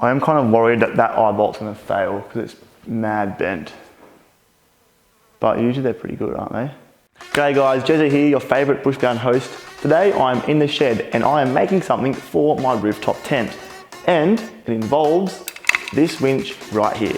I am kind of worried that that eye bolt's gonna fail because it's mad bent. But usually they're pretty good, aren't they? G'day guys, Jezza here, your favourite Bushbound host. Today I'm in the shed and I am making something for my rooftop tent. And it involves this winch right here.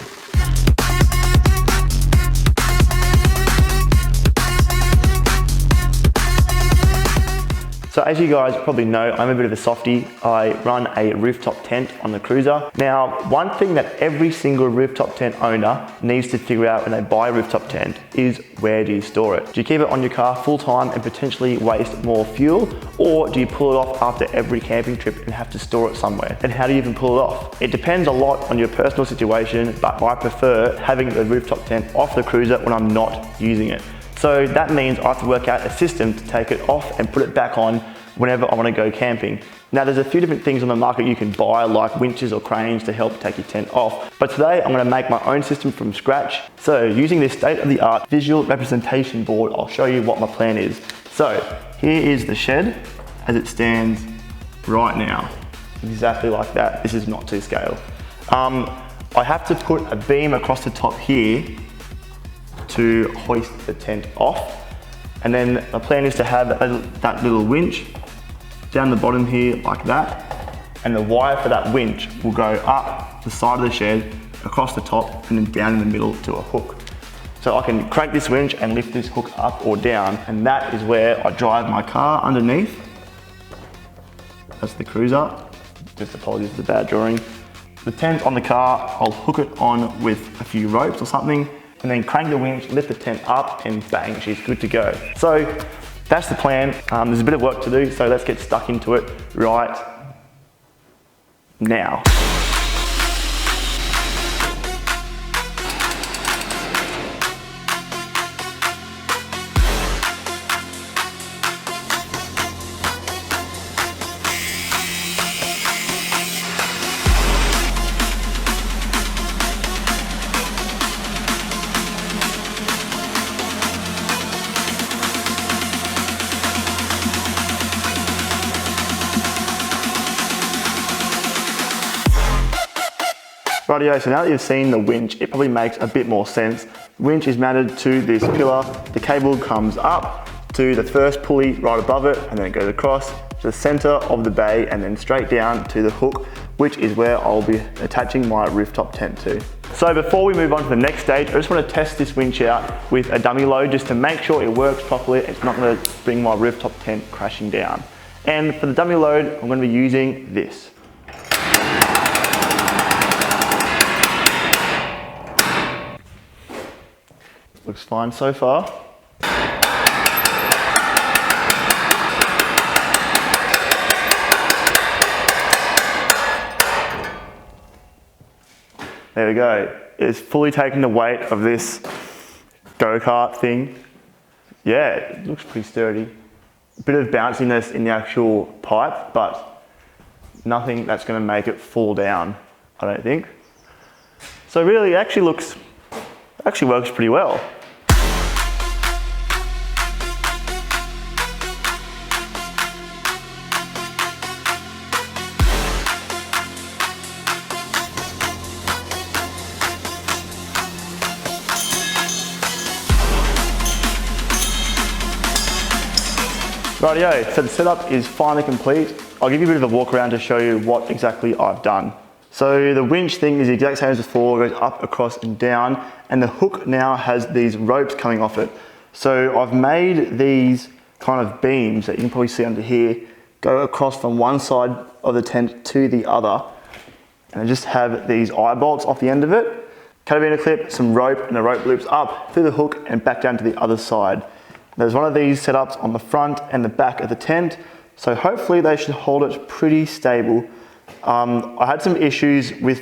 So as you guys probably know, I'm a bit of a softie. I run a rooftop tent on the cruiser. Now, one thing that every single rooftop tent owner needs to figure out when they buy a rooftop tent is where do you store it? Do you keep it on your car full time and potentially waste more fuel? Or do you pull it off after every camping trip and have to store it somewhere? And how do you even pull it off? It depends a lot on your personal situation, but I prefer having the rooftop tent off the cruiser when I'm not using it. So that means I have to work out a system to take it off and put it back on whenever I want to go camping. Now there's a few different things on the market you can buy, like winches or cranes to help take your tent off. But today I'm going to make my own system from scratch. So using this state-of-the-art visual representation board, I'll show you what my plan is. So here is the shed as it stands right now. Exactly like that. This is not to scale. I have to put a beam across the top here to hoist the tent off. And then the plan is to have that little winch down the bottom here like that. And the wire for that winch will go up the side of the shed, across the top, and then down in the middle to a hook. So I can crank this winch and lift this hook up or down, and that is where I drive my car underneath. That's the cruiser. Just apologies for the bad drawing. The tent on the car, I'll hook it on with a few ropes or something, and then crank the winch, lift the tent up, and bang, she's good to go. So that's the plan. There's a bit of work to do, so let's get stuck into it right now. Rightio, so now that you've seen the winch, it probably makes a bit more sense. The winch is mounted to this pillar. The cable comes up to the first pulley right above it, and then it goes across to the center of the bay and then straight down to the hook, which is where I'll be attaching my rooftop tent to. So before we move on to the next stage, I just want to test this winch out with a dummy load just to make sure it works properly. It's not going to bring my rooftop tent crashing down. And for the dummy load, I'm going to be using this. Looks fine so far. There we go. It's fully taking the weight of this go-kart thing. Yeah, it looks pretty sturdy. A bit of bounciness in the actual pipe, but nothing that's going to make it fall down, I don't think. So really, it actually works pretty well. Rightio, so the setup is finally complete. I'll give you a bit of a walk around to show you what exactly I've done. So the winch thing is the exact same as before, goes up, across and down, and the hook now has these ropes coming off it. So I've made these kind of beams that you can probably see under here, go across from one side of the tent to the other, and I just have these eye bolts off the end of it, carabiner clip, some rope, and the rope loops up through the hook and back down to the other side. There's one of these setups on the front and the back of the tent, so hopefully they should hold it pretty stable. I had some issues with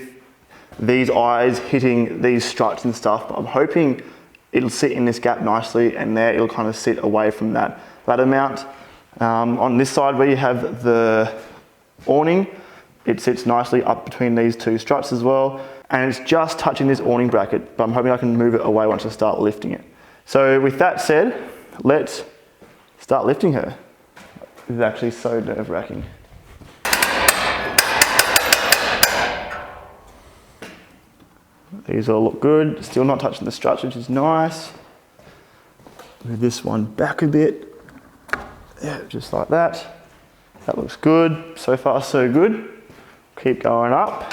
these eyes hitting these struts and stuff, but I'm hoping it'll sit in this gap nicely, and there it'll kind of sit away from that ladder mount. On this side where you have the awning, it sits nicely up between these two struts as well, and it's just touching this awning bracket, but I'm hoping I can move it away once I start lifting it. So with that said, let's start lifting her. This is actually so nerve-wracking. These all look good. Still not touching the struts, which is nice. Move this one back a bit. Yeah, just like that. That looks good. So far, so good. Keep going up.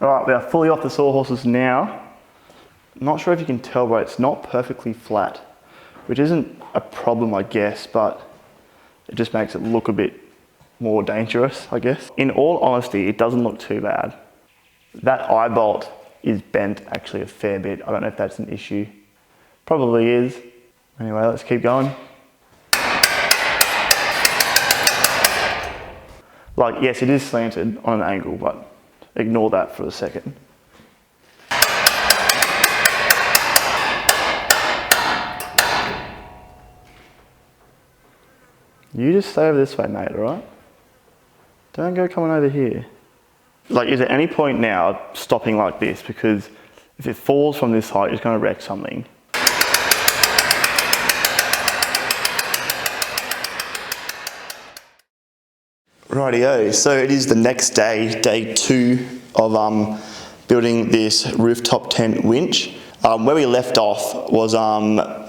All right, we are fully off the sawhorses now. Not sure if you can tell, but it's not perfectly flat, which isn't a problem, I guess, but it just makes it look a bit more dangerous, I guess. In all honesty, it doesn't look too bad. That eye bolt is bent actually a fair bit. I don't know if that's an issue. Probably is. Anyway, let's keep going. Like, yes, it is slanted on an angle, but ignore that for a second. You just stay over this way, mate, all right? Don't go coming over here. Like, is there any point now stopping like this? Because if it falls from this height, it's going to wreck something. Rightio, so it is the next day, day 2 of building this rooftop tent winch. Where we left off was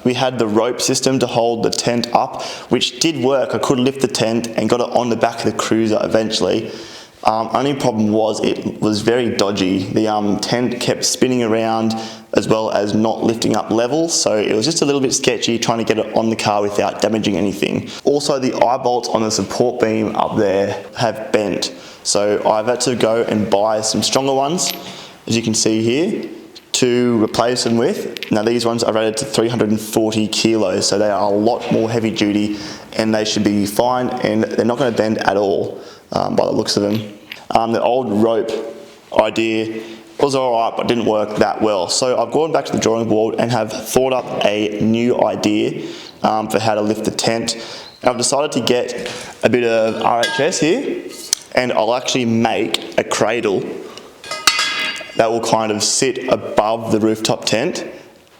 we had the rope system to hold the tent up, which did work. I could lift the tent and got it on the back of the cruiser eventually. Only problem was it was very dodgy. The tent kept spinning around as well as not lifting up level, so it was just a little bit sketchy trying to get it on the car without damaging anything. Also, the eye bolts on the support beam up there have bent, so I've had to go and buy some stronger ones, as you can see here, to replace them with. Now these ones are rated to 340 kilos, so they are a lot more heavy duty and they should be fine, and they're not going to bend at all by the looks of them. The old rope idea was alright but didn't work that well, so I've gone back to the drawing board and have thought up a new idea for how to lift the tent. And I've decided to get a bit of RHS here, and I'll actually make a cradle that will kind of sit above the rooftop tent,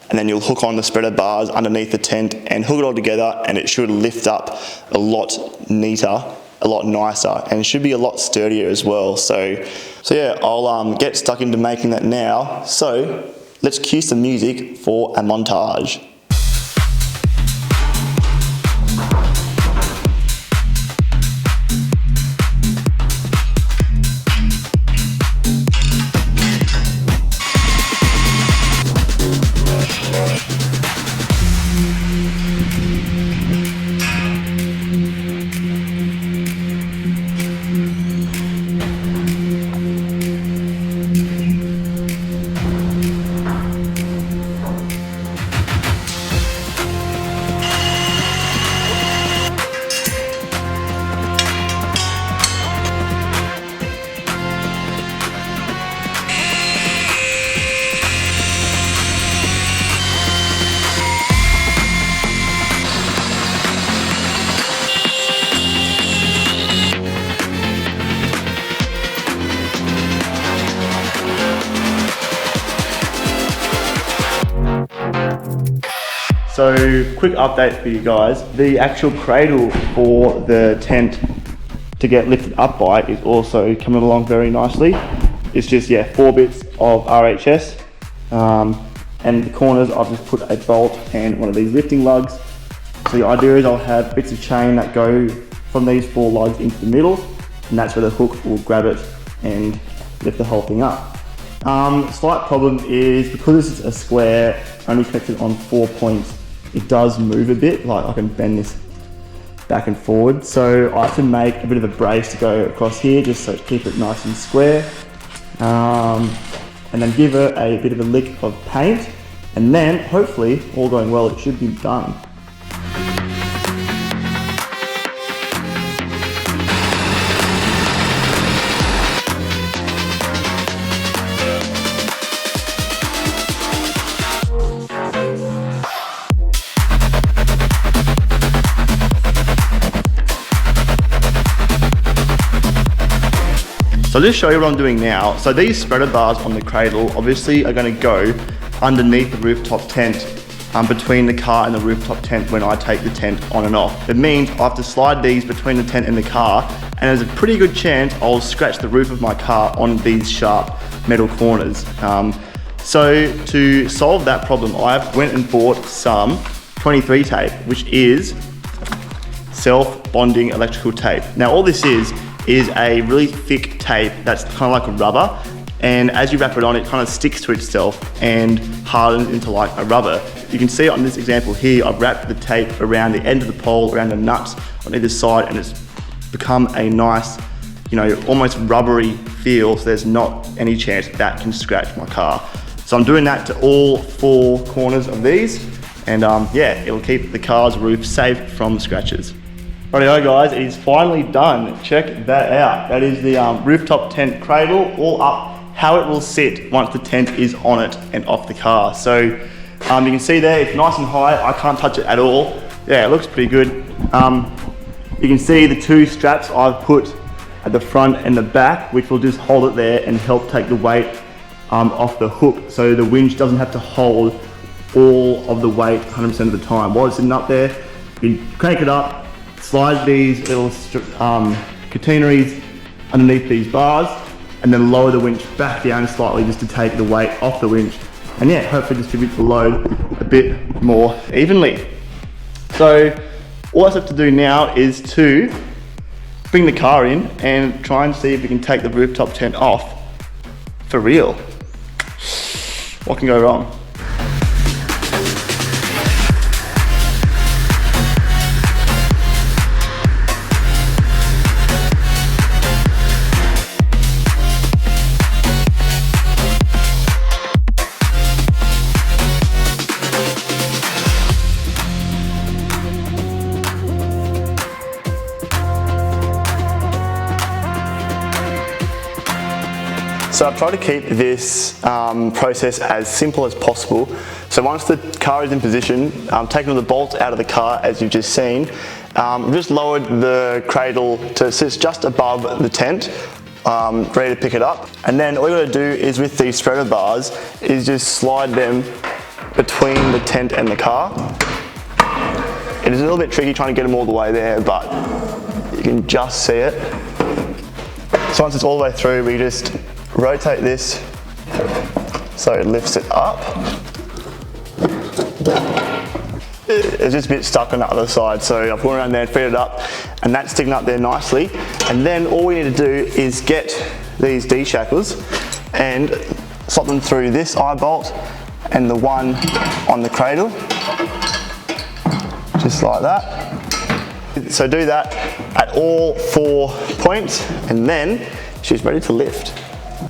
and then you'll hook on the spreader bars underneath the tent and hook it all together, and it should lift up a lot neater, a lot nicer, and it should be a lot sturdier as well. So yeah, I'll get stuck into making that now. So let's cue some music for a montage. So, quick update for you guys. The actual cradle for the tent to get lifted up by is also coming along very nicely. It's just, 4 bits of RHS. And the corners, I've just put a bolt and one of these lifting lugs. So the idea is I'll have bits of chain that go from these 4 lugs into the middle, and that's where the hook will grab it and lift the whole thing up. Slight problem is, because this is a square only connected on 4 points, it does move a bit. Like, I can bend this back and forward, so I have to make a bit of a brace to go across here just so to keep it nice and square, and then give it a bit of a lick of paint, and then hopefully, all going well, it should be done. So I'll just show you what I'm doing now. So these spreader bars on the cradle obviously are going to go underneath the rooftop tent between the car and the rooftop tent when I take the tent on and off. It means I have to slide these between the tent and the car, and there's a pretty good chance I'll scratch the roof of my car on these sharp metal corners. So to solve that problem, I went and bought some 23 tape, which is self-bonding electrical tape. Now all this is a really thick tape that's kind of like a rubber, and as you wrap it on, it kind of sticks to itself and hardens into like a rubber. You can see on this example here, I've wrapped the tape around the end of the pole, around the nuts on either side, and it's become a nice, you know, almost rubbery feel, so there's not any chance that can scratch my car. So I'm doing that to all 4 corners of these, and yeah, it'll keep the car's roof safe from scratches. Rightio guys, it is finally done. Check that out. That is the rooftop tent cradle, all up, how it will sit once the tent is on it and off the car. So you can see there, it's nice and high. I can't touch it at all. Yeah, it looks pretty good. You can see the 2 straps I've put at the front and the back, which will just hold it there and help take the weight off the hook, so the winch doesn't have to hold all of the weight 100% of the time. While it's sitting up there, you crank it up, slide these little catenaries underneath these bars, and then lower the winch back down slightly just to take the weight off the winch, and yeah, hopefully distribute the load a bit more evenly. So all I have to do now is to bring the car in and try and see if we can take the rooftop tent off for real. What can go wrong? So I've tried to keep this process as simple as possible. So once the car is in position, taking all the bolts out of the car, as you've just seen, I've just lowered the cradle to sit just above the tent, ready to pick it up. And then all you gotta do is with these spreader bars, is just slide them between the tent and the car. It is a little bit tricky trying to get them all the way there, but you can just see it. So once it's all the way through, we just rotate this so it lifts it up. It's just a bit stuck on the other side, so I've gone around there and freed it up, and that's sticking up there nicely. And then all we need to do is get these D-shackles and slot them through this eye bolt and the one on the cradle, just like that. So do that at all 4 points, and then she's ready to lift.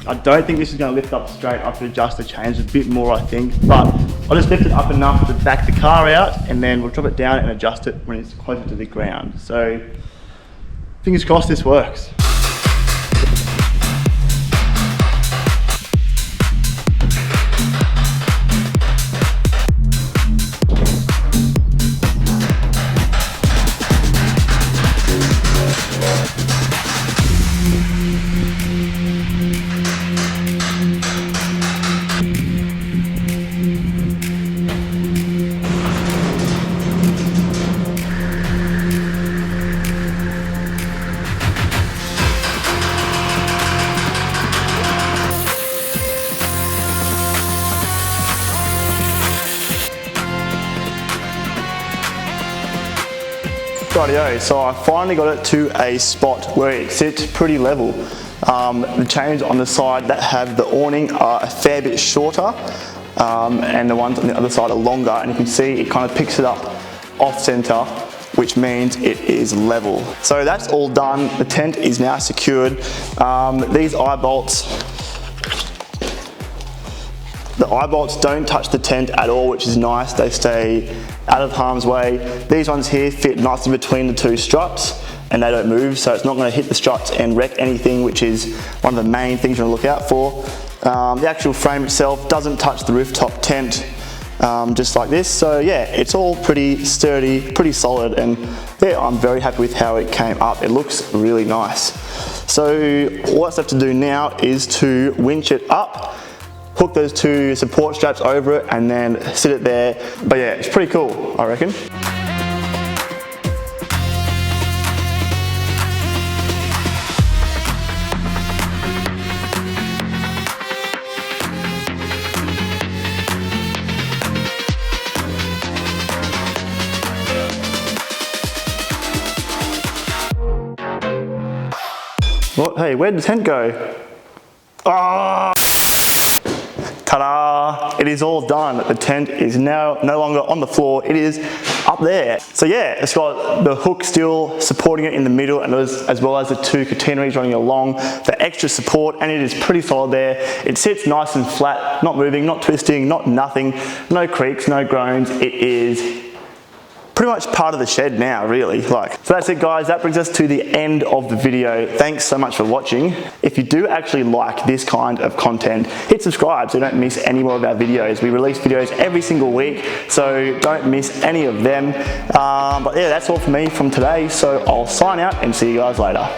I don't think this is going to lift up straight. I have to adjust the chains a bit more, I think, but I'll just lift it up enough to back the car out, and then we'll drop it down and adjust it when it's closer to the ground. So fingers crossed this works. Rightio, so I finally got it to a spot where it sits pretty level. The chains on the side that have the awning are a fair bit shorter, and the ones on the other side are longer, and you can see it kind of picks it up off center, which means it is level. So that's all done. The tent is now secured. These eye bolts, the eye bolts don't touch the tent at all, which is nice. They stay out of harm's way. These ones here fit nicely between the 2 struts, and they don't move, so it's not going to hit the struts and wreck anything, which is one of the main things you want to look out for. The actual frame itself doesn't touch the rooftop tent, just like this. So yeah, it's all pretty sturdy, pretty solid, and yeah, I'm very happy with how it came up. It looks really nice. So what's left to do now is to winch it up hook those two support straps over it and then sit it there. But yeah, it's pretty cool, I reckon. Well, hey, where'd the tent go? Ah! Ta-da! It is all done. The tent is now no longer on the floor. It is up there. So yeah, it's got the hook still supporting it in the middle, and as well as the two catenaries running along for extra support, and it is pretty solid there. It sits nice and flat, not moving, not twisting, not nothing, no creaks, no groans. It is pretty much part of the shed now, really. So that's it, guys. That brings us to the end of the video. Thanks so much for watching. If you do actually like this kind of content, hit subscribe so you don't miss any more of our videos. We release videos every single week, so don't miss any of them. But yeah, that's all for me from today. So I'll sign out and see you guys later.